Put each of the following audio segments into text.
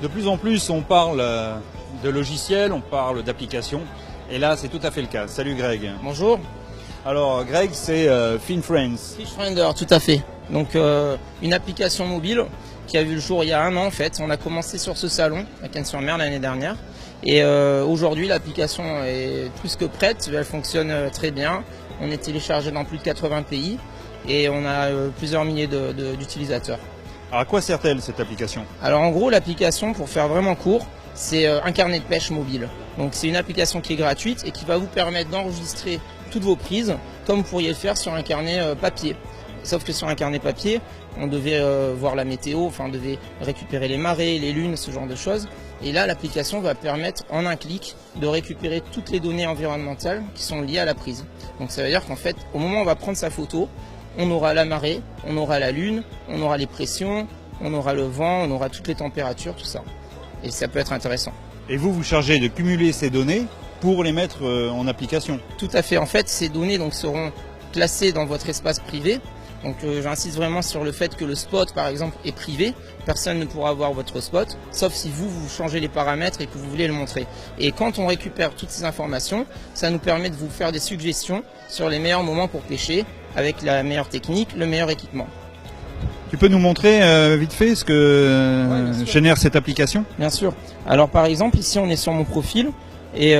De plus en plus, on parle de logiciels, on parle d'applications. Et là, c'est tout à fait le cas. Salut Greg. Bonjour. Alors Greg, c'est FinFriends. FishFinder, tout à fait. Donc une application mobile qui a vu le jour il y a 1 an en fait. On a commencé sur ce salon à Cannes-sur-Mer l'année dernière. Et aujourd'hui, l'application est plus que prête. Elle fonctionne très bien. On est téléchargé dans plus de 80 pays et on a plusieurs milliers d'utilisateurs. Alors à quoi sert-elle cette application? Alors en gros, l'application, pour faire vraiment court, c'est un carnet de pêche mobile. Donc c'est une application qui est gratuite et qui va vous permettre d'enregistrer toutes vos prises comme vous pourriez le faire sur un carnet papier. Sauf que sur un carnet papier, on devait voir la météo, enfin on devait récupérer les marées, les lunes, ce genre de choses. Et là, l'application va permettre en un clic de récupérer toutes les données environnementales qui sont liées à la prise. Donc ça veut dire qu'en fait, au moment où on va prendre sa photo, on aura la marée, on aura la lune, on aura les pressions, on aura le vent, on aura toutes les températures, tout ça. Et ça peut être intéressant. Et vous, vous chargez de cumuler ces données pour les mettre en application? Tout à fait. En fait, ces données donc, seront classées dans votre espace privé. Donc j'insiste vraiment sur le fait que le spot par exemple est privé, personne ne pourra voir votre spot, sauf si vous changez les paramètres et que vous voulez le montrer. Et quand on récupère toutes ces informations, ça nous permet de vous faire des suggestions sur les meilleurs moments pour pêcher, avec la meilleure technique, le meilleur équipement. Tu peux nous montrer vite fait ce que génère cette application? Bien sûr. Alors par exemple ici on est sur mon profil et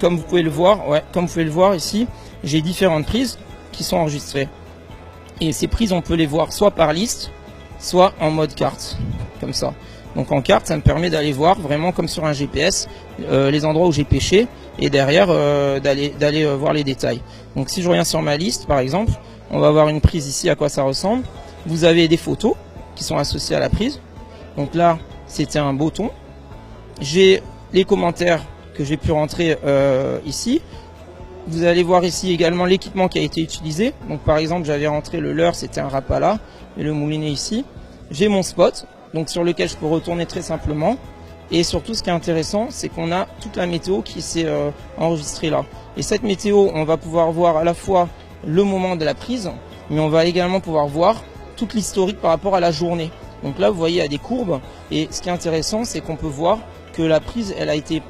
comme vous pouvez le voir ici, j'ai différentes prises qui sont enregistrées. Et ces prises, on peut les voir soit par liste, soit en mode carte, comme ça. Donc en carte, ça me permet d'aller voir vraiment comme sur un GPS les endroits où j'ai pêché et derrière d'aller voir les détails. Donc si je reviens sur ma liste, par exemple, on va voir une prise ici, à quoi ça ressemble. Vous avez des photos qui sont associées à la prise. Donc là, c'était un beau thon. J'ai les commentaires que j'ai pu rentrer ici. Vous allez voir ici également l'équipement qui a été utilisé. Donc par exemple, j'avais rentré le leurre, c'était un rapala, et le moulinet ici. J'ai mon spot, donc sur lequel je peux retourner très simplement. Et surtout, ce qui est intéressant, c'est qu'on a toute la météo qui s'est enregistrée là. Et cette météo, on va pouvoir voir à la fois le moment de la prise, mais on va également pouvoir voir toute l'historique par rapport à la journée. Donc là, vous voyez, il y a des courbes. Et ce qui est intéressant, c'est qu'on peut voir que la prise, elle a été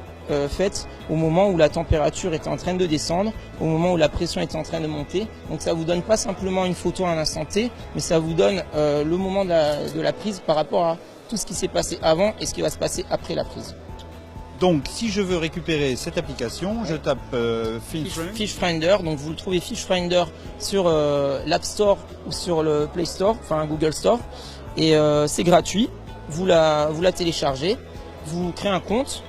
faite au moment où la température était en train de descendre, au moment où la pression était en train de monter. Donc ça vous donne pas simplement une photo à un instant T, mais ça vous donne le moment de la prise par rapport à tout ce qui s'est passé avant et ce qui va se passer après la prise. Donc si je veux récupérer cette application, je tape FishFinder, donc vous le trouvez FishFinder sur l'App Store ou sur le Play Store, enfin Google Store, et c'est gratuit. Vous la téléchargez, vous créez un compte,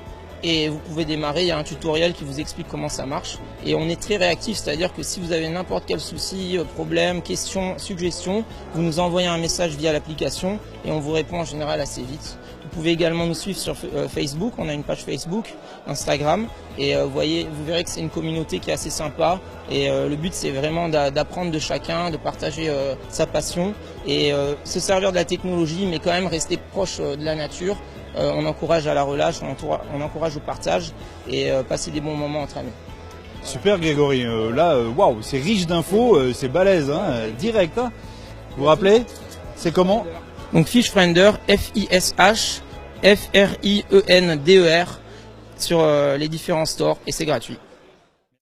et vous pouvez démarrer, il y a un tutoriel qui vous explique comment ça marche. Et on est très réactif, c'est-à-dire que si vous avez n'importe quel souci, problème, question, suggestion, vous nous envoyez un message via l'application et on vous répond en général assez vite. Vous pouvez également nous suivre sur Facebook, on a une page Facebook, Instagram, et vous verrez que c'est une communauté qui est assez sympa. Et le but c'est vraiment d'apprendre de chacun, de partager sa passion et se servir de la technologie, mais quand même rester proche de la nature. On encourage à la relâche, on encourage au partage et passer des bons moments entre amis. Super Grégory, là, waouh, c'est riche d'infos, c'est balèze, hein, direct. Hein. Vous vous rappelez, c'est comment? Donc FishFriender, FishFriender sur les différents stores et c'est gratuit.